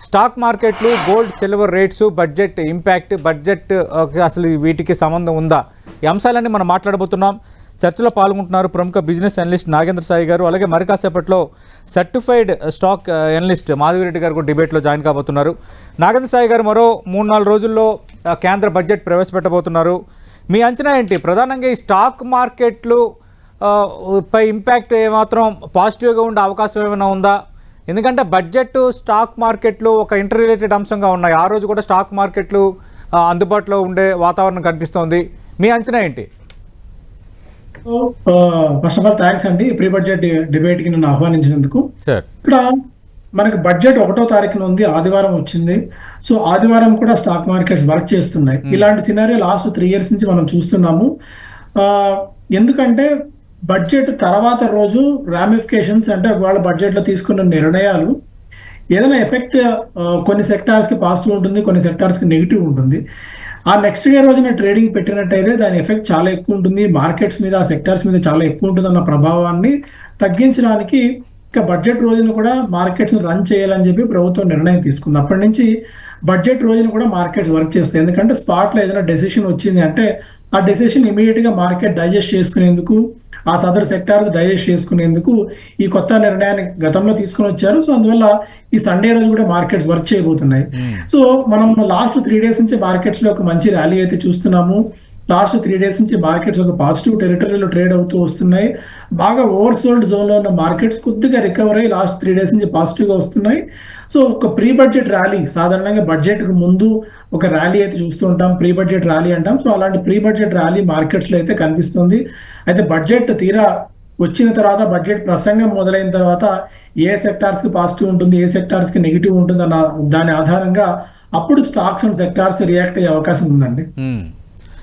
Stock మార్కెట్లు, gold silver rates, budget impact, budget అసలు వీటికి సంబంధం ఉందా? ఈ అంశాలన్నీ మనం మాట్లాడబోతున్నాం. చర్చలో పాల్గొంటున్నారు ప్రముఖ బిజినెస్ అనలిస్ట్ నాగేంద్ర సాయి గారు, అలాగే మరి కాసేపట్లో సర్టిఫైడ్ స్టాక్ అనలిస్ట్ మాధవిరెడ్డి గారు కూడా డిబేట్లో జాయిన్ కాబోతున్నారు. నాగేంద్ర సాయి గారు మరో 3-4 రోజుల్లో కేంద్ర బడ్జెట్ ప్రవేశపెట్టబోతున్నారు. మీ అంచనా ఏంటి? ప్రధానంగా ఈ స్టాక్ మార్కెట్లు పై ఇంపాక్ట్ ఏమాత్రం పాజిటివ్గా ఉండే అవకాశం ఏమైనా ఉందా? ఎందుకంటే బడ్జెట్ స్టాక్ మార్కెట్లు ఒక ఇంటర్ రిలేటెడ్ అంశంగా ఉన్నాయి. ఆ రోజు కూడా స్టాక్ మార్కెట్లు అందుబాటులో ఉండే వాతావరణం కనిపిస్తోంది. మీ అంచనా ఏంటి? ఫస్ట్ ఆఫ్ ఆల్ థ్యాంక్స్ అండి ప్రీ బడ్జెట్ డిబేట్ కి నన్ను ఆహ్వానించినందుకు. ఇక్కడ మనకి బడ్జెట్ 1వ తారీఖున ఉంది, ఆదివారం వచ్చింది. సో ఆదివారం కూడా స్టాక్ మార్కెట్స్ వర్క్ చేస్తున్నాయి. ఇలాంటి సినారియో లాస్ట్ 3 years నుంచి మనం చూస్తున్నాము. ఎందుకంటే బడ్జెట్ తర్వాత రోజు రామిఫికేషన్స్ అంటే వాళ్ళ బడ్జెట్ లో తీసుకున్న నిర్ణయాలు ఏదైనా ఎఫెక్ట్ కొన్ని సెక్టార్స్ కి పాజిటివ్ ఉంటుంది, కొన్ని సెక్టార్స్ కి నెగిటివ్ ఉంటుంది. ఆ నెక్స్ట్ డే రోజున ట్రేడింగ్ పెట్టినట్టయితే దాని ఎఫెక్ట్ చాలా ఎక్కువ ఉంటుంది, మార్కెట్స్ మీద, ఆ సెక్టార్స్ మీద చాలా ఎక్కువ ఉంటుంది అన్న ప్రభావాన్ని తగ్గించడానికి ఇంకా బడ్జెట్ రోజున కూడా మార్కెట్స్ రన్ చేయాలని చెప్పి ప్రభుత్వం నిర్ణయం తీసుకుంది. అప్పటి నుంచి బడ్జెట్ రోజున కూడా మార్కెట్స్ వర్క్ చేస్తాయి. ఎందుకంటే స్పాట్ లో ఏదైనా డెసిషన్ వచ్చింది అంటే ఆ డెసిషన్ ఇమీడియట్ గా మార్కెట్ డైజెస్ట్ చేసుకునేందుకు, ఆ సదరు సెక్టార్స్ డైజెస్ట్ చేసుకునేందుకు ఈ కొత్త నిర్ణయాన్ని గతంలో తీసుకుని వచ్చారు. సో అందువల్ల ఈ సండే రోజు కూడా మార్కెట్స్ వర్క్ చేయబోతున్నాయి. సో మనం లాస్ట్ 3 days నుంచి మార్కెట్స్ లో ఒక మంచి ర్యాలీ అయితే చూస్తున్నాము. లాస్ట్ 3 days నుంచి మార్కెట్స్ ఒక పాజిటివ్ టెరిటరీలో ట్రేడ్ అవుతూ వస్తున్నాయి. బాగా ఓవర్సోల్డ్ జోన్ లో ఉన్న మార్కెట్స్ కొద్దిగా రికవర్ అయ్యి లాస్ట్ 3 days నుంచి పాజిటివ్ గా వస్తున్నాయి. సో ఒక ప్రీ బడ్జెట్ ర్యాలీ, సాధారణంగా బడ్జెట్ కు ముందు ఒక ర్యాలీ అయితే చూస్తూ ఉంటాం, ప్రీ బడ్జెట్ ర్యాలీ అంటాం. సో అలాంటి ప్రీ బడ్జెట్ ర్యాలీ మార్కెట్స్ లో అయితే కనిపిస్తుంది. అయితే బడ్జెట్ తీరా వచ్చిన తర్వాత, బడ్జెట్ ప్రసంగం మొదలైన తర్వాత ఏ సెక్టార్స్ కి పాజిటివ్ ఉంటుంది, ఏ సెక్టార్స్ కి నెగిటివ్ ఉంటుంది అన్న దాని ఆధారంగా అప్పుడు స్టాక్స్ అండ్ సెక్టార్స్ రియాక్ట్ అయ్యే అవకాశం ఉందండి.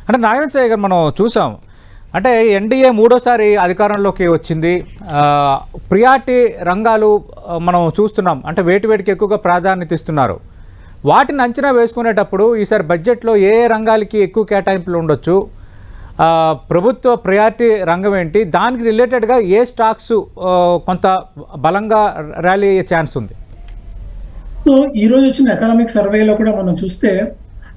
అంటే నాగేంద్ర సాయి గారు మనం చూసాం, అంటే ఎన్డీఏ 3వసారి అధికారంలోకి వచ్చింది. ప్రియారిటీ రంగాలు మనం చూస్తున్నాం, అంటే వేటికి ఎక్కువగా ప్రాధాన్యత ఇస్తున్నారు. వాటిని అంచనా వేసుకునేటప్పుడు ఈసారి బడ్జెట్లో ఏ రంగాలకి ఎక్కువ కేటాయింపులు ఉండొచ్చు, ప్రభుత్వ ప్రయారిటీ రంగం ఏంటి, దానికి రిలేటెడ్గా ఏ స్టాక్స్ కొంత బలంగా ర్యాలీ అయ్యే ఛాన్స్ ఉంది? సో ఈ రోజు వచ్చిన ఎకనామిక్ సర్వేలో కూడా మనం చూస్తే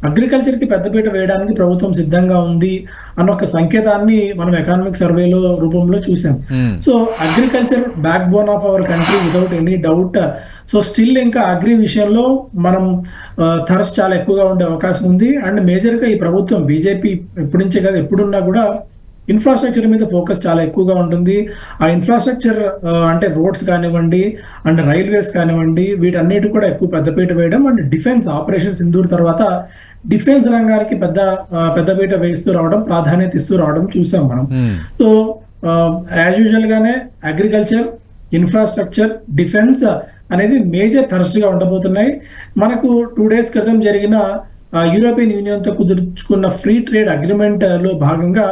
అగ్రికల్చర్ కి పెద్దపీట వేయడానికి ప్రభుత్వం సిద్ధంగా ఉంది అన్న ఒక సంకేతాన్ని మనం ఎకనామిక్ సర్వేలో రూపంలో చూసాం. So agriculture back bone of our country without any doubt. So still ఇంకా అగ్రి విషయంలో మనం థర్స్ట్ చాలా ఎక్కువగా ఉండే అవకాశం ఉంది. అండ్ మేజర్ గా ఈ ప్రభుత్వం బీజేపీ ఎప్పటి నుంచే కదా, ఎప్పుడున్నా కూడా ఇన్ఫ్రాస్ట్రక్చర్ మీద ఫోకస్ చాలా ఎక్కువగా ఉంటుంది. ఆ ఇన్ఫ్రాస్ట్రక్చర్ అంటే రోడ్స్ కానివ్వండి అండ్ రైల్వేస్ కానివ్వండి, వీటన్నిటి కూడా ఎక్కువ పెద్దపీట వేయడం. అండ్ డిఫెన్స్ ఆపరేషన్ సింధూర్ తర్వాత డిఫెన్స్ రంగానికి పెద్దపీట వేస్తూ రావడం, ప్రాధాన్యత ఇస్తూ రావడం చూసాం మనం. సో యాజ్ యూజువల్ గానే అగ్రికల్చర్, ఇన్ఫ్రాస్ట్రక్చర్, డిఫెన్స్ అనేది మేజర్ థర్స్ట్ గా ఉండబోతున్నాయి. మనకు 2 days క్రితం జరిగిన యూరోపియన్ యూనియన్ తో కుదుర్చుకున్న ఫ్రీ ట్రేడ్ అగ్రిమెంట్ లో భాగంగా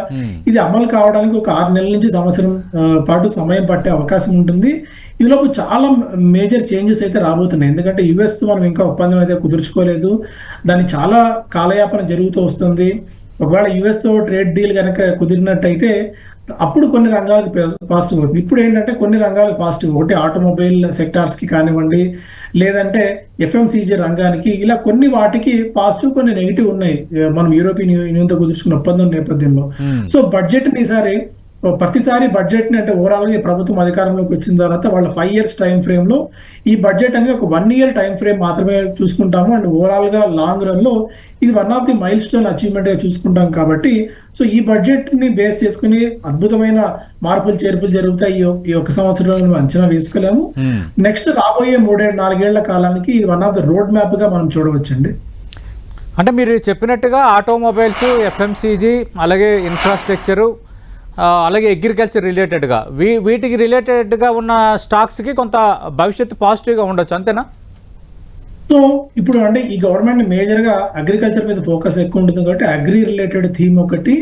ఇది అమలు కావడానికి ఒక 6 నెలల నుంచి సంవత్సరం పాటు సమయం పట్టే అవకాశం ఉంటుంది. ఈలోపు చాలా మేజర్ చేంజెస్ అయితే రాబోతున్నాయి. ఎందుకంటే యుఎస్ తో మనం ఇంకా ఒప్పందం అయితే కుదుర్చుకోలేదు, దానికి చాలా కాలయాపన జరుగుతూ వస్తుంది. ఒకవేళ యుఎస్ తో ట్రేడ్ డీల్ కనుక కుదిరినట్టయితే అప్పుడు కొన్ని రంగాలకు పాజిటివ్ అవుతుంది. ఇప్పుడు ఏంటంటే కొన్ని రంగాలకు పాజిటివ్, ఒకటి ఆటోమొబైల్ సెక్టార్స్ కి కానివ్వండి, లేదంటే ఎఫ్ఎంసీజీ రంగానికి, ఇలా కొన్ని వాటికి పాజిటివ్, కొన్ని నెగిటివ్ ఉన్నాయి మనం యూరోపియన్ యూనియన్ తో కుదుర్చుకున్న ఒప్పందం నేపథ్యంలో. సో బడ్జెట్ ఈసారి ప్రతిసారి బడ్జెట్ ని అంటే ఓవరాల్ గా ప్రభుత్వం అధికారంలోకి వచ్చిన తర్వాత వాళ్ళ 5 years టైం ఫ్రేమ్ లో ఈ బడ్జెట్ అనేది ఒక 1 year టైం ఫ్రేమ్ మాత్రమే చూసుకుంటాము. అండ్ ఓవరాల్ గా లాంగ్ రన్ లో ఇది one of the mile stone achievement గా చూసుకుంటాం. కాబట్టి సో ఈ బడ్జెట్ ని బేస్ చేసుకుని అద్భుతమైన మార్పులు చేర్పులు జరుగుతాయి ఈ 1 సంవత్సరంలో అంచనా వేసుకోలేము. నెక్స్ట్ రాబోయే 3-4 ఏళ్ల కాలానికి ఇది one of the road map గా మనం చూడవచ్చండి. అంటే మీరు చెప్పినట్టుగా ఆటోమొబైల్స్, ఎఫ్ఎంసీజీ, అలాగే ఇన్ఫ్రాస్ట్రక్చరు, అలాగే అగ్రికల్చర్ రిలేటెడ్గా వీటికి రిలేటెడ్గా ఉన్న స్టాక్స్కి కొంత భవిష్యత్తు పాజిటివ్గా ఉండొచ్చు, అంతేనా? సో ఇప్పుడు అంటే ఈ గవర్నమెంట్ మేజర్గా అగ్రికల్చర్ మీద ఫోకస్ ఎక్కువ ఉంటుంది కాబట్టి అగ్రి రిలేటెడ్ థీమ్ ఒకటి.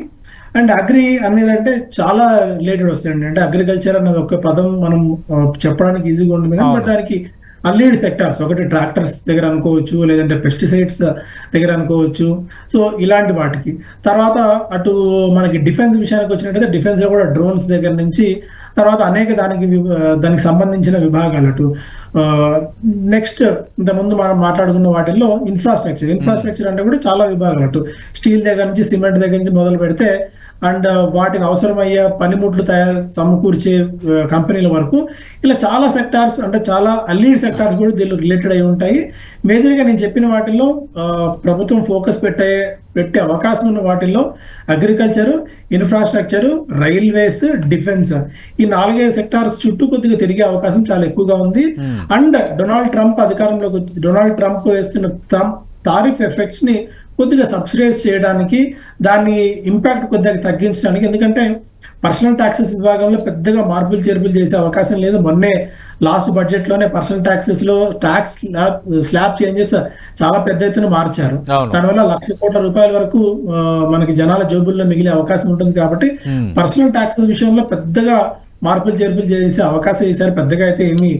అండ్ అగ్రి అనేది అంటే చాలా రిలేటెడ్ వస్తాయండి. అంటే అగ్రికల్చర్ అన్నది ఒక పదం మనం చెప్పడానికి ఈజీగా ఉంటుంది, బట్ దానికి అన్లీడ్ సెక్టార్స్, ఒకటి ట్రాక్టర్స్ దగ్గర అనుకోవచ్చు, లేదంటే పెస్టిసైడ్స్ దగ్గర అనుకోవచ్చు. సో ఇలాంటి వాటికి తర్వాత అటు మనకి డిఫెన్స్ విషయానికి వచ్చినట్టయితే డిఫెన్స్ లో కూడా డ్రోన్స్ దగ్గర నుంచి తర్వాత అనేక దానికి సంబంధించిన విభాగాలు, అటు నెక్స్ట్ ఇంతకుముందు మనం మాట్లాడుకున్న వాటిల్లో ఇన్ఫ్రాస్ట్రక్చర్ అంటే కూడా చాలా విభాగాలు, అటు స్టీల్ దగ్గర నుంచి సిమెంట్ దగ్గర నుంచి మొదలు పెడితే అండ్ వాటికి అవసరమయ్యే పనిముట్లు సమకూర్చే కంపెనీల వరకు ఇలా చాలా సెక్టార్స్, అంటే చాలా అల్లీడ్ సెక్టార్స్ కూడా దీనిలో రిలేటెడ్ అయి ఉంటాయి. మేజర్గా నేను చెప్పిన వాటిల్లో ప్రభుత్వం ఫోకస్ పెట్టే అవకాశం ఉన్న వాటిల్లో అగ్రికల్చర్, ఇన్ఫ్రాస్ట్రక్చర్, రైల్వేస్, డిఫెన్స్, ఈ 4-5 సెక్టార్స్ చుట్టూ కొద్దిగా తిరిగే అవకాశం చాలా ఎక్కువగా ఉంది. అండ్ డొనాల్డ్ ట్రంప్ వేస్తున్న టారిఫ్ ఎఫెక్ట్స్ ని కొద్దిగా సబ్సిడైజ్ చేయడానికి, దాన్ని ఇంపాక్ట్ కొద్దిగా తగ్గించడానికి, ఎందుకంటే పర్సనల్ ట్యాక్సెస్ విభాగంలో పెద్దగా మార్పులు చేర్పులు చేసే అవకాశం లేదు. మొన్నే లాస్ట్ బడ్జెట్ లోనే పర్సనల్ ట్యాక్సెస్ లో ట్యాక్స్ స్లాబ్ చేంజెస్ చాలా పెద్ద ఎత్తున మార్చారు. దానివల్ల ₹1,00,00,000 వరకు మనకి జనాల జోబుల్లో మిగిలే అవకాశం ఉంటుంది. కాబట్టి పర్సనల్ ట్యాక్సెస్ విషయంలో పెద్దగా మార్పులు చేర్పులు చేసే అవకాశం ఈసారి పెద్దగా అయితే ఏమీ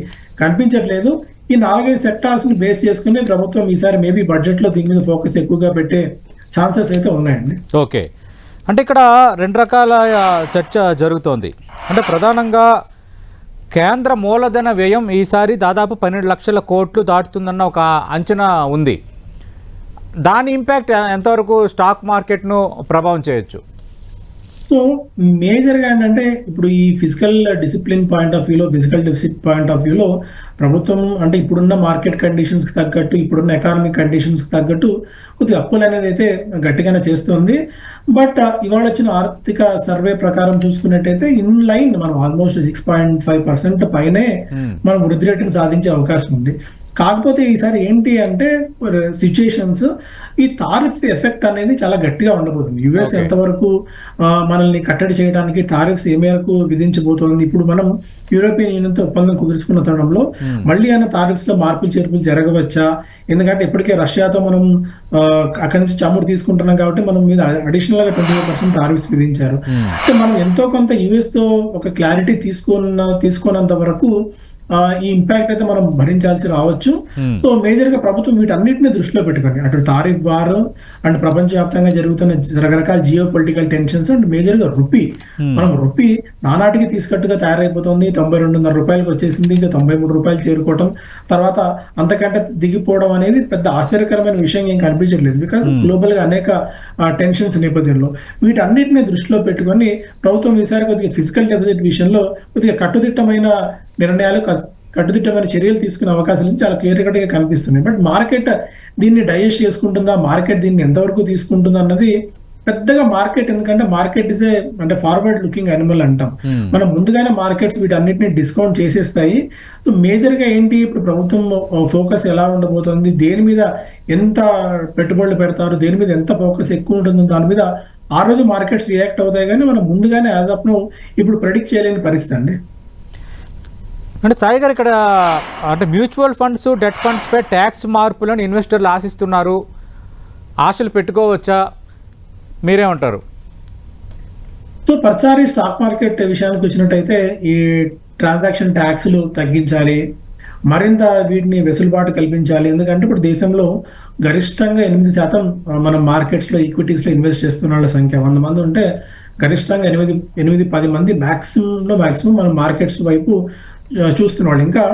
కనిపించట్లేదు. ఈ 4-5 సెక్టార్స్ ని బేస్ చేసుకుని ప్రభుత్వం ఈసారి మేబీ బడ్జెట్ లో దీని మీద ఫోకస్ ఎక్కువగా పెట్టే ఛాన్సెస్ అయితే ఉన్నాయండి. ఓకే, అంటే ఇక్కడ 2 రకాల చర్చ జరుగుతోంది. అంటే ప్రధానంగా కేంద్ర మూలధన వ్యయం ఈసారి దాదాపు 12 లక్షల కోట్లు దాటుతుందన్న ఒక అంచనా ఉంది. దాని ఇంపాక్ట్ ఎంతవరకు స్టాక్ మార్కెట్ను ప్రభావం చేయొచ్చు? సో మేజర్గా ఏంటంటే ఇప్పుడు ఈ ఫిజికల్ డిసిప్లిన్ పాయింట్ ఆఫ్ వ్యూలో, ఫిజికల్ డెఫిసిట్ పాయింట్ ఆఫ్ వ్యూలో ప్రభుత్వం అంటే ఇప్పుడున్న మార్కెట్ కండిషన్స్కి తగ్గట్టు, ఇప్పుడున్న ఎకానమిక్ కండిషన్స్కి తగ్గట్టు కొద్దిగా అప్పులు అనేది అయితే గట్టిగానే చేస్తుంది. బట్ ఇవాళ వచ్చిన ఆర్థిక సర్వే ప్రకారం చూసుకున్నట్టయితే ఇన్ లైన్ మనం ఆల్మోస్ట్ 6.5% పైనే మనం వృద్ధి రేటును సాధించే అవకాశం ఉంది. కాకపోతే ఈసారి ఏంటి అంటే సిచ్యుయేషన్స్, ఈ టారిఫ్ ఎఫెక్ట్ అనేది చాలా గట్టిగా ఉండబోతుంది. యుఎస్ ఎంతవరకు మనల్ని కట్టడి చేయడానికి టారిఫ్స్ ఏ మేరకు విధించబోతోంది, ఇప్పుడు మనం యూరోపియన్ యూనియన్ తో ఒప్పందం కుదుర్చుకున్న తరుణంలో మళ్ళీ అయినా టారిఫ్స్ లో మార్పులు చేర్పులు జరగవచ్చా? ఎందుకంటే ఇప్పటికే రష్యాతో మనం అక్కడి నుంచి చమురు తీసుకుంటున్నాం కాబట్టి మనం మీద అడిషనల్ గా 25% టారిఫ్స్ విధించారు. అంటే మనం ఎంతో కొంత యుఎస్ తో ఒక క్లారిటీ తీసుకున్నంత వరకు ఈ ఇంపాక్ట్ అయితే మనం భరించాల్సి రావచ్చు. సో మేజర్ గా ప్రభుత్వం వీటన్నిటిని దృష్టిలో పెట్టుకొని అటు టారిఫ్ వార్ అండ్ ప్రపంచవ్యాప్తంగా జరుగుతున్న రకరకాల geo political tensions and major గా రూపీ నానాటికి తీసుకట్టుగా తయారైపోతుంది. ₹92.5 వచ్చేసింది, ఇంకా ₹93 చేరుకోవటం, తర్వాత అంతకంటే దిగిపోవడం అనేది పెద్ద ఆశ్చర్యకరమైన విషయం ఏం కనిపించట్లేదు. బికాస్ గ్లోబల్ గా అనేక టెన్షన్స్ నేపథ్యంలో వీటన్నిటిని దృష్టిలో పెట్టుకొని ప్రభుత్వం ఈసారి కొద్దిగా ఫిజికల్ డెఫిసిట్ విషయంలో కొద్దిగా కట్టుదిట్టమైన నిర్ణయాలు, కట్టుదిట్టమైన చర్యలు తీసుకునే అవకాశాలు చాలా క్లియర్ కట్ గా కనిపిస్తున్నాయి. బట్ మార్కెట్ దీన్ని డైజెస్ట్ చేసుకుంటుందా, మార్కెట్ దీన్ని ఎంతవరకు తీసుకుంటుందా అన్నది పెద్దగా మార్కెట్, ఎందుకంటే మార్కెట్ ఇస్ అంటే ఫార్వర్డ్ లుకింగ్ అనిమల్ అంటాం. మనం ముందుగానే మార్కెట్స్ వీటన్నిటిని డిస్కౌంట్ చేసేస్తాయి. సో మేజర్ గా ఏంటి, ఇప్పుడు ప్రభుత్వం ఫోకస్ ఎలా ఉండబోతోంది, దేని మీద ఎంత పెట్టుబడులు పెడతారు, దేని మీద ఎంత ఫోకస్ ఎక్కువ ఉంటుందో దాని మీద ఆ రోజు మార్కెట్స్ రియాక్ట్ అవుతాయి. కానీ మనం ముందుగానే యాజ్ ఆఫ్ నౌ ఇప్పుడు ప్రెడిక్ట్ చేయలేని పరిస్థితి అండి. అంటే సాయి గారు, ఇక్కడ అంటే మ్యూచువల్ ఫండ్స్, డెట్ ఫండ్స్పై ట్యాక్స్ మార్పులను ఇన్వెస్టర్లు ఆశిస్తున్నారు, ఆశలు పెట్టుకోవచ్చా, మీరేమంటారు? సో ప్రతిసారి స్టాక్ మార్కెట్ విషయానికి వచ్చినట్టయితే ఈ ట్రాన్సాక్షన్ ట్యాక్స్లు తగ్గించాలి, మరింత వీటిని వెసులుబాటు కల్పించాలి. ఎందుకంటే ఇప్పుడు దేశంలో గరిష్టంగా 8% మనం మార్కెట్స్ లో ఈక్విటీస్ లో ఇన్వెస్ట్ చేస్తున్న వాళ్ళ సంఖ్య 100 మంది ఉంటే గరిష్టంగా 8-10 మంది మాక్సిమం మనం మార్కెట్స్ వైపు చూస్తున్నాడు. ఇంకా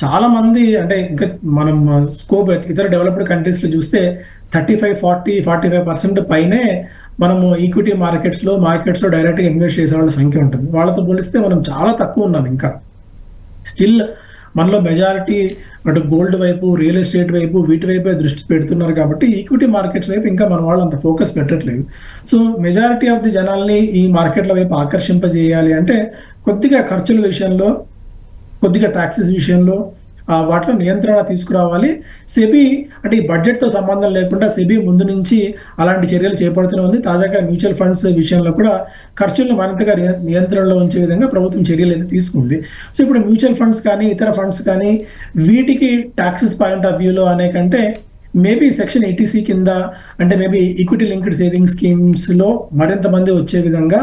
చాలా మంది అంటే ఇంకా మనం స్కోప్ ఇతర డెవలప్డ్ కంట్రీస్ లో చూస్తే 35-45% పైనే మనము ఈక్విటీ మార్కెట్స్ లో డైరెక్ట్ గా ఇన్వెస్ట్ చేసే వాళ్ళ సంఖ్య ఉంటుంది. వాళ్ళతో పోలిస్తే మనం చాలా తక్కువ ఉన్నాం. ఇంకా స్టిల్ మనలో మెజారిటీ అటు గోల్డ్ వైపు, రియల్ ఎస్టేట్ వైపు, వీటి వైపే దృష్టి పెడుతున్నారు. కాబట్టి ఈక్విటీ మార్కెట్స్ వైపు ఇంకా మన వాళ్ళు అంత ఫోకస్ పెట్టట్లేదు. సో మెజారిటీ ఆఫ్ ది జనాల్ని ఈ మార్కెట్ల వైపు ఆకర్షింపజేయాలి అంటే కొద్దిగా ఖర్చుల విషయంలో, కొద్దిగా ట్యాక్సెస్ విషయంలో వాటిలో నియంత్రణ తీసుకురావాలి. సెబీ అంటే ఈ బడ్జెట్ తో సంబంధం లేకుండా సెబీ ముందు నుంచి అలాంటి చర్యలు చేపడుతూనే ఉంది. తాజాగా మ్యూచువల్ ఫండ్స్ విషయంలో కూడా ఖర్చులను మరింతగా నియంత్రణలో ఉంచే విధంగా ప్రభుత్వం చర్యలు అయితే తీసుకుంది. సో ఇప్పుడు మ్యూచువల్ ఫండ్స్ కానీ ఇతర ఫండ్స్ కానీ వీటికి ట్యాక్సెస్ పాయింట్ ఆఫ్ వ్యూలో అనే కంటే మేబీ సెక్షన్ 80C కింద అంటే maybe equity linked saving schemes లో మరింత మంది వచ్చే విధంగా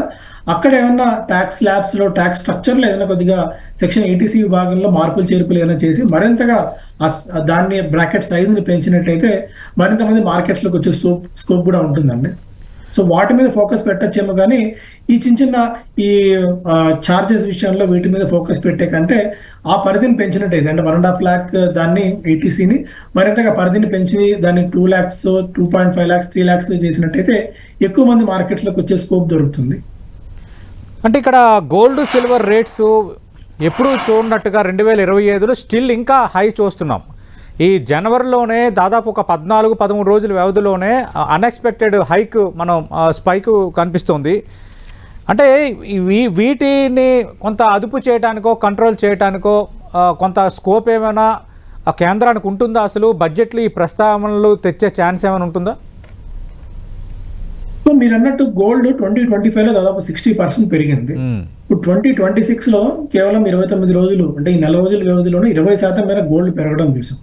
అక్కడ ఏమన్నా ట్యాక్స్ ల్యాబ్స్ లో, ట్యాక్స్ స్ట్రక్చర్ లో ఏదైనా కొద్దిగా సెక్షన్ 80C విభాగంలో మార్పులు చేర్పులు ఏమైనా చేసి మరింతగా దాన్ని బ్రాకెట్ సైజ్ ని పెంచినట్టయితే మరింత మంది మార్కెట్స్ లోకి వచ్చే స్కోప్ కూడా ఉంటుందండి. సో వాటి మీద ఫోకస్ పెట్టచ్చేమో కానీ ఈ చిన్న ఈ చార్జెస్ విషయంలో వీటి మీద ఫోకస్ పెట్టే కంటే ఆ పరిధిని పెంచినట్టయితే అంటే 1.5 lakh దాన్ని ఏటీసీని మరింతగా పరిధిని పెంచి దాన్ని 2 lakhs 2.5 lakhs 3 lakhs చేసినట్టయితే ఎక్కువ మంది మార్కెట్లోకి వచ్చే స్కోప్ దొరుకుతుంది. అంటే ఇక్కడ గోల్డ్ సిల్వర్ రేట్స్ ఎప్పుడు చూడనట్టుగా 2025లో స్టిల్ ఇంకా హై చూస్తున్నాం. ఈ జనవరిలోనే దాదాపు ఒక 14-13 రోజుల వ్యవధిలోనే అన్ఎక్స్పెక్టెడ్ హైక్ మనం స్పైక్ కనిపిస్తుంది. అంటే వీటిని కొంత అదుపు చేయడానికో కంట్రోల్ చేయడానికో కొంత స్కోప్ ఏమైనా కేంద్రానికి ఉంటుందా? అసలు బడ్జెట్లు ఈ ప్రస్తావనలు తెచ్చే ఛాన్స్ ఏమైనా ఉంటుందా? సో మీరు అన్నట్టు గోల్డ్ 2025లో దాదాపు 60% పెరిగింది. ఇప్పుడు 2026లో కేవలం 29 రోజులు అంటే ఈ 4 రోజుల వ్యవధిలోనే 20% మేర గోల్డ్ పెరగడం చూసాం.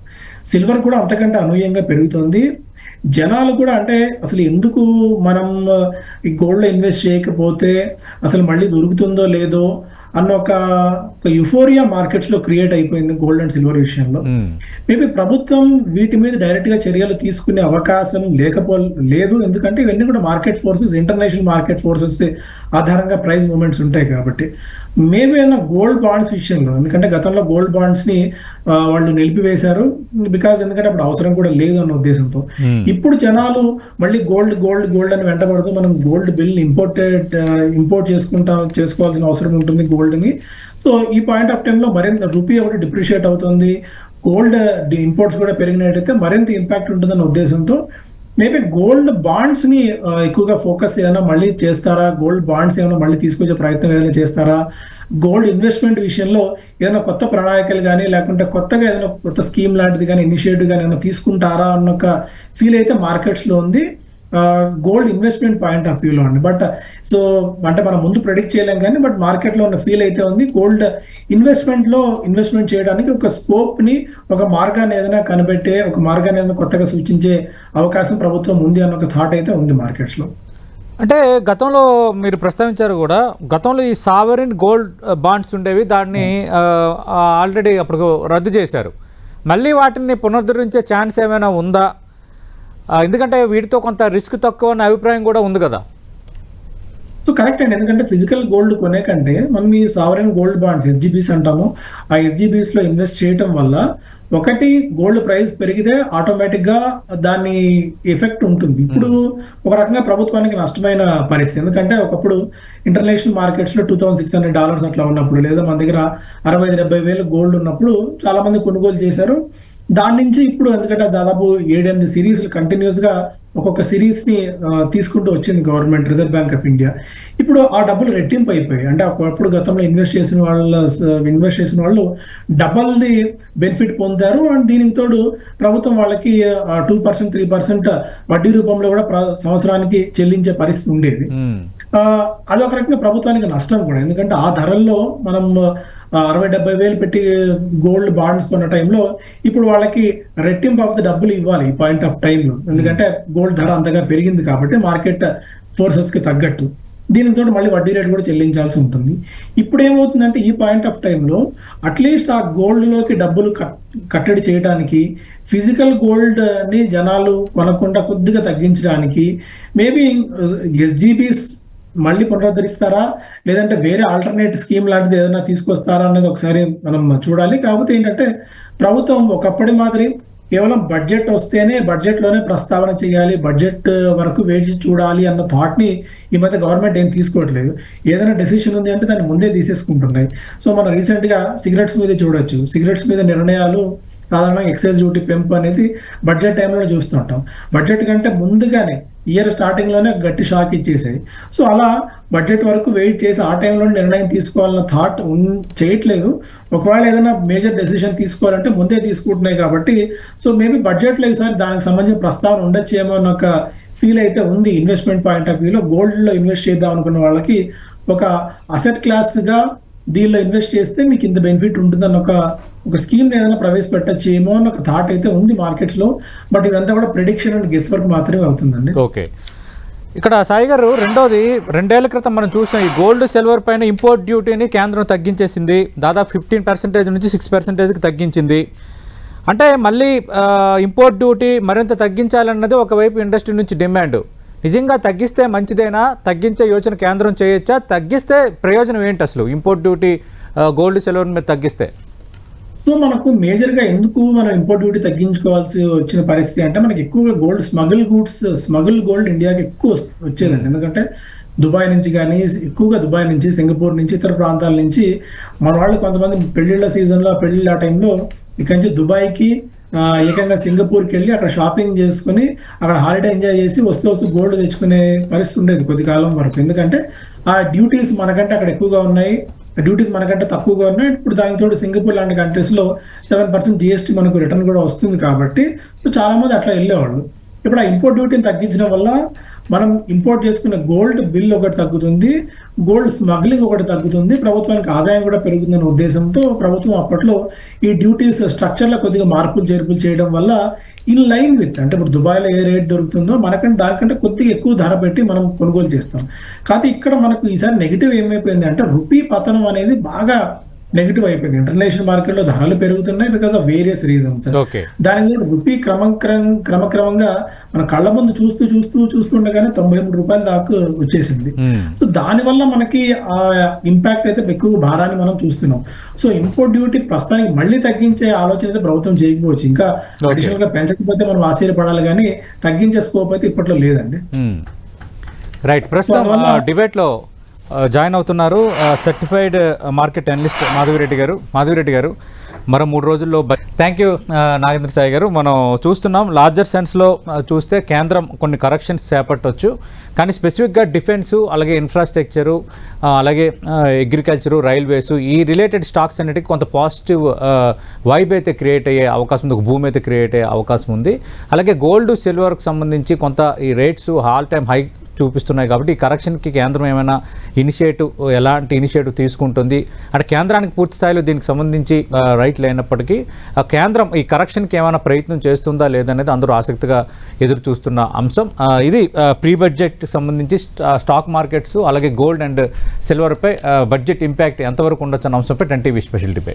సిల్వర్ కూడా అంతకంటే అనూహ్యంగా పెరుగుతుంది. జనాలు కూడా అంటే అసలు ఎందుకు మనం ఈ గోల్డ్లో ఇన్వెస్ట్ చేయకపోతే అసలు మళ్ళీ దొరుకుతుందో లేదో అన్న ఒక యుఫోరియా మార్కెట్స్లో క్రియేట్ అయిపోయింది గోల్డ్ అండ్ సిల్వర్ విషయంలో. మేబీ ప్రభుత్వం వీటి మీద డైరెక్ట్గా చర్యలు తీసుకునే అవకాశం లేదు. ఎందుకంటే ఇవన్నీ కూడా market forces, international market forces ఆధారంగా ప్రైస్ మూమెంట్స్ ఉంటాయి కాబట్టి. మేబీ అయినా గోల్డ్ బాండ్స్ విషయంలో, ఎందుకంటే గతంలో గోల్డ్ బాండ్స్ని వాళ్ళు నిలిపివేశారు ఎందుకంటే అప్పుడు అవసరం కూడా లేదు అన్న ఉద్దేశంతో. ఇప్పుడు జనాలు మళ్ళీ గోల్డ్ అని వెంటబడుతూ మనం గోల్డ్ బిల్ ఇంపోర్ట్ చేసుకోవాల్సిన అవసరం ఉంటుంది గోల్డ్ని. సో ఈ పాయింట్ ఆఫ్ టైంలో మరింత రూపీ ఒకటి డిప్రిషియేట్ అవుతుంది, గోల్డ్ ఇంపోర్ట్స్ కూడా పెరిగినట్టయితే మరింత ఇంపాక్ట్ ఉంటుందన్న ఉద్దేశంతో మేబీ గోల్డ్ బాండ్స్ ని ఎక్కువగా ఫోకస్ ఏమైనా మళ్ళీ చేస్తారా, గోల్డ్ బాండ్స్ ఏమైనా మళ్ళీ తీసుకొచ్చే ప్రయత్నం ఏదైనా చేస్తారా, గోల్డ్ ఇన్వెస్ట్మెంట్ విషయంలో ఏదైనా కొత్త ప్రణాళికలు కానీ లేకుంటే కొత్తగా ఏదైనా కొత్త స్కీమ్ లాంటిది కానీ ఇనిషియేటివ్ కానీ ఏమైనా తీసుకుంటారా అన్న ఒక ఫీల్ అయితే మార్కెట్స్లో ఉంది గోల్డ్ ఇన్వెస్ట్మెంట్ పాయింట్ ఆఫ్ వ్యూలో అండి. బట్ సో అంటే మనం ముందు ప్రెడిక్ట్ చేయలేం కానీ బట్ మార్కెట్లో ఉన్న ఫీల్ అయితే ఉంది గోల్డ్ ఇన్వెస్ట్మెంట్ చేయడానికి ఒక స్కోప్ ని, ఒక మార్గాన్ని ఏదైనా కనిపెట్టే, ఒక మార్గాన్ని ఏదైనా కొత్తగా సూచించే అవకాశం ప్రభుత్వం ఉంది అన్న ఒక థాట్ అయితే ఉంది మార్కెట్స్ లో. అంటే గతంలో మీరు ప్రస్తావించారు కూడా, గతంలో ఈ సావరిన్ గోల్డ్ బాండ్స్ ఉండేవి, దాన్ని ఆల్రెడీ అప్పుడు రద్దు చేశారు. మళ్ళీ వాటిని పునరుద్ధరించే ఛాన్స్ ఏమైనా ఉందా? ఎందుకంటే వీటితో కొంత రిస్క్ తక్కువ అనే అభిప్రాయం కూడా ఉంది కదా. సో కరెక్ట్ అండి, ఎందుకంటే ఫిజికల్ గోల్డ్ కొనే కంటే మనం ఈ సావరెన్ గోల్డ్ బాండ్స్ SGBs అంటాము, ఆ SGBs లో ఇన్వెస్ట్ చేయటం వల్ల ఒకటి గోల్డ్ ప్రైస్ పెరిగితే ఆటోమేటిక్ గా దాని ఎఫెక్ట్ ఉంటుంది. ఇప్పుడు ఒక రకంగా ప్రభుత్వానికి నష్టమైన పరిస్థితి, ఎందుకంటే ఒకప్పుడు ఇంటర్నేషనల్ మార్కెట్స్ లో $2,600 అట్లా ఉన్నప్పుడు, లేదా మన దగ్గర 60-70 వేలు గోల్డ్ ఉన్నప్పుడు చాలా మంది కొనుగోలు చేశారు. దాని నుంచి ఇప్పుడు ఎందుకంటే దాదాపు 7-8 సిరీస్లు కంటిన్యూస్ గా ఒక్కొక్క సిరీస్ ని తీసుకుంటూ వచ్చింది government, reserve bank of India. ఇప్పుడు ఆ డబ్బులు రెట్టింపు అయిపోయాయి. అంటే అప్పుడు గతంలో ఇన్వెస్ట్ చేసిన వాళ్ళు డబల్ ది బెనిఫిట్ పొందారు. అండ్ దీనికి తోడు ప్రభుత్వం వాళ్ళకి 2%, 3% వడ్డీ రూపంలో కూడా సంవత్సరానికి చెల్లించే పరిస్థితి ఉండేది. అదొక రకంగా ప్రభుత్వానికి నష్టం కూడా, ఎందుకంటే ఆ ధరల్లో మనం 60-70 వేలు పెట్టి గోల్డ్ బాండ్స్ కొన్న టైంలో ఇప్పుడు వాళ్ళకి రెట్టింపు ఆఫ్ ది డబ్బులు ఇవ్వాలి ఈ పాయింట్ ఆఫ్ టైంలో, ఎందుకంటే గోల్డ్ ధర అంతగా పెరిగింది కాబట్టి మార్కెట్ ఫోర్సెస్ కి తగ్గట్టు. దీనితో మళ్ళీ వడ్డీ రేట్ కూడా చెల్లించాల్సి ఉంటుంది. ఇప్పుడు ఏమవుతుందంటే ఈ పాయింట్ ఆఫ్ టైంలో అట్లీస్ట్ ఆ గోల్డ్ లోకి డబ్బులు కట్టడి చేయడానికి, ఫిజికల్ గోల్డ్ ని జనాలు కొనకుండా కొద్దిగా తగ్గించడానికి మేబీ SGBs మళ్ళీ పునరుద్ధరిస్తారా, లేదంటే వేరే ఆల్టర్నేట్ స్కీమ్ లాంటిది ఏదైనా తీసుకొస్తారా అనేది ఒకసారి మనం చూడాలి. కాకపోతే ఏంటంటే ప్రభుత్వం ఒకప్పటి మాదిరి కేవలం బడ్జెట్ వస్తేనే బడ్జెట్లోనే ప్రస్తావన చేయాలి, బడ్జెట్ వరకు వేచి చూడాలి అన్న థాట్ని ఈ మధ్య గవర్నమెంట్ ఏం తీసుకోవట్లేదు. ఏదైనా డెసిషన్ ఉంది అంటే దాన్ని ముందే తీసేసుకుంటున్నాయి. సో మనం రీసెంట్గా సిగరెట్స్ మీద చూడొచ్చు, సిగరెట్స్ మీద నిర్ణయాలు సాధారణంగా ఎక్సైజ్ డ్యూటీ పెంపు అనేది బడ్జెట్ టైంలో చూస్తుంటాం. బడ్జెట్ కంటే ముందుగానే ఇయర్ స్టార్టింగ్ లోనే గట్టి షాక్ ఇచ్చేసాయి. సో అలా బడ్జెట్ వరకు వెయిట్ చేసి ఆ టైంలో నిర్ణయం తీసుకోవాలన్న థాట్ చేయట్లేదు. ఒకవేళ ఏదైనా మేజర్ డెసిషన్ తీసుకోవాలంటే ముందే తీసుకుంటున్నాయి కాబట్టి సో మేబీ బడ్జెట్లో ఈసారి దానికి సంబంధించిన ప్రస్తావన ఉండొచ్చేమో అన్న ఒక ఫీల్ అయితే ఉంది. ఇన్వెస్ట్మెంట్ పాయింట్ ఆఫ్ వ్యూలో గోల్డ్లో ఇన్వెస్ట్ చేద్దాం అనుకున్న వాళ్ళకి ఒక అసెట్ క్లాస్గా దీనిలో ఇన్వెస్ట్ చేస్తే మీకు ఇంత బెనిఫిట్ ఉంటుందన్న ఒక స్కీమ్ ఏదైనా ప్రవేశపెట్టచ్చేమో అని ఒక థాట్ అయితే ఉంది మార్కెట్స్ లో. బట్ ఇదంతా కూడా ప్రెడిక్షన్ అండ్ గెస్ వర్క్ మాత్రమే అవుతుందండి. ఓకే, ఇక్కడ సాయి గారు, రెండోది 2 ఏళ్ల క్రితం మనం చూసాం ఈ గోల్డ్ సిల్వర్ పైన ఇంపోర్ట్ డ్యూటీని కేంద్రం తగ్గించేసింది, దాదాపు 15% నుంచి 6%కి తగ్గించింది. అంటే మళ్ళీ ఇంపోర్ట్ డ్యూటీ మరింత తగ్గించాలన్నది ఒకవైపు ఇండస్ట్రీ నుంచి డిమాండ్. నిజంగా తగ్గిస్తే మంచిదేనా? తగ్గించే యోచన కేంద్రం చేయొచ్చా? తగ్గిస్తే ప్రయోజనం ఏంటి అసలు ఇంపోర్ట్ డ్యూటీ గోల్డ్ సిల్వర్ మీద తగ్గిస్తే? సో మనకు మేజర్ గా ఎందుకు మనం ఇంపోర్ట్ డ్యూటీ తగ్గించుకోవాల్సి వచ్చిన పరిస్థితి అంటే మనకి ఎక్కువగా గోల్డ్ స్మగుల్ గోల్డ్ ఇండియాకి ఎక్కువ వచ్చేదండి. ఎందుకంటే దుబాయ్ నుంచి కానీ ఎక్కువగా దుబాయ్ నుంచి, సింగపూర్ నుంచి, ఇతర ప్రాంతాల నుంచి మన వాళ్ళు కొంతమంది పెళ్లిళ్ళ సీజన్లో పెళ్లిళ్ళ ఆ టైంలో ఇక్కడి నుంచి దుబాయ్కి ఏకంగా సింగపూర్కి వెళ్ళి అక్కడ షాపింగ్ చేసుకుని అక్కడ హాలిడే ఎంజాయ్ చేసి వస్తూ గోల్డ్ తెచ్చుకునే పరిస్థితి ఉండేది కొద్ది కాలం వరకు. ఎందుకంటే ఆ డ్యూటీస్ మనకంటే అక్కడ ఎక్కువగా ఉన్నాయి, డ్యూటీస్ మనకంటే తక్కువగా ఉన్నాయి. ఇప్పుడు దానికి తోడు సింగపూర్ లాంటి కంట్రీస్లో 7% GST మనకు రిటర్న్ కూడా వస్తుంది కాబట్టి చాలా మంది అట్లా వెళ్ళేవాళ్ళు. ఇప్పుడు ఆ ఇంపోర్ట్ డ్యూటీని తగ్గించడం వల్ల మనం ఇంపోర్ట్ చేసుకున్న గోల్డ్ బిల్ ఒకటి తగ్గుతుంది, గోల్డ్ స్మగ్లింగ్ ఒకటి తగ్గుతుంది, ప్రభుత్వానికి ఆదాయం కూడా పెరుగుతుందనే ఉద్దేశంతో ప్రభుత్వం అప్పట్లో ఈ డ్యూటీస్ స్ట్రక్చర్లో కొద్దిగా మార్పులు చేర్పులు చేయడం వల్ల ఇన్ లైన్ విత్, అంటే ఇప్పుడు దుబాయ్లో ఏ రేట్ దొరుకుతుందో మనకంటే దానికంటే కొద్దిగా ఎక్కువ ధర పెట్టి మనం కొనుగోలు చేస్తాం. కాకపోతే ఇక్కడ మనకు ఈసారి నెగిటివ్ ఏమైపోయింది అంటే రూపీ పతనం అనేది బాగా నెగిటివ్ అయిపోయింది. ఇంటర్నేషనల్ మార్కెట్ లో ధరలు పెరుగుతున్నాయి బికాస్ ఆఫ్ వేరియస్ రీజన్స్. దానికి కూడా రూపీ క్రమక్రమంగా మన కళ్ళ ముందు చూస్తుండగానే 93 రూపాయల దాకా వచ్చేసింది. సో దానివల్ల మనకి ఆ ఇంపాక్ట్ అయితే ఎక్కువ భారాన్ని మనం చూస్తున్నాం. సో ఇంపోర్ట్ డ్యూటీ ప్రస్తుతానికి మళ్ళీ తగ్గించే ఆలోచన అయితే ప్రభుత్వం చేయకపోవచ్చు. ఇంకా అడిషనల్ గా పెంచకపోతే మనం ఆశ్చర్యపడాలి, కానీ తగ్గించే స్కోప్ అయితే ఇప్పట్లో లేదండి. రైట్. ప్రస్తుతం డిబేట్ లో జాయిన్ అవుతున్నారు సర్టిఫైడ్ మార్కెట్ అనలిస్ట్ మాధవిరెడ్డి గారు. మరో 3 రోజుల్లో థ్యాంక్ యూ నాగేంద్ర సాయి గారు. మనం చూస్తున్నాం లార్జర్ సెన్స్లో చూస్తే కేంద్రం కొన్ని కరెక్షన్స్ చేపట్టవచ్చు, కానీ స్పెసిఫిక్గా డిఫెన్సు, అలాగే ఇన్ఫ్రాస్ట్రక్చరు, అలాగే అగ్రికల్చరు, రైల్వేసు, ఈ రిలేటెడ్ స్టాక్స్ అన్నిటికీ కొంత పాజిటివ్ వైబ్ అయితే క్రియేట్ అయ్యే అవకాశం ఉంది, ఒక భూమి అయితే క్రియేట్ అయ్యే అవకాశం ఉంది. అలాగే గోల్డ్ సిల్వర్కి సంబంధించి కొంత ఈ రేట్స్ ఆల్ టైమ్ హై చూపిస్తున్నాయి. కాబట్టి ఈ కరెక్షన్కి కేంద్రం ఏమైనా ఎలాంటి ఇనిషియేటివ్ తీసుకుంటుంది అంటే కేంద్రానికి పూర్తి స్థాయిలో దీనికి సంబంధించి రైట్ లేనప్పటికీ కేంద్రం ఈ కరెక్షన్కి ఏమైనా ప్రయత్నం చేస్తుందా లేదనేది అందరూ ఆసక్తిగా ఎదురు చూస్తున్న అంశం. ఇది ప్రీ బడ్జెట్ సంబంధించి స్టాక్ మార్కెట్స్ అలాగే గోల్డ్ అండ్ సిల్వర్పై బడ్జెట్ ఇంపాక్ట్ ఎంతవరకు ఉండొచ్చు అన్న అంశంపై 10 TV స్పెషల్ డిబేట్.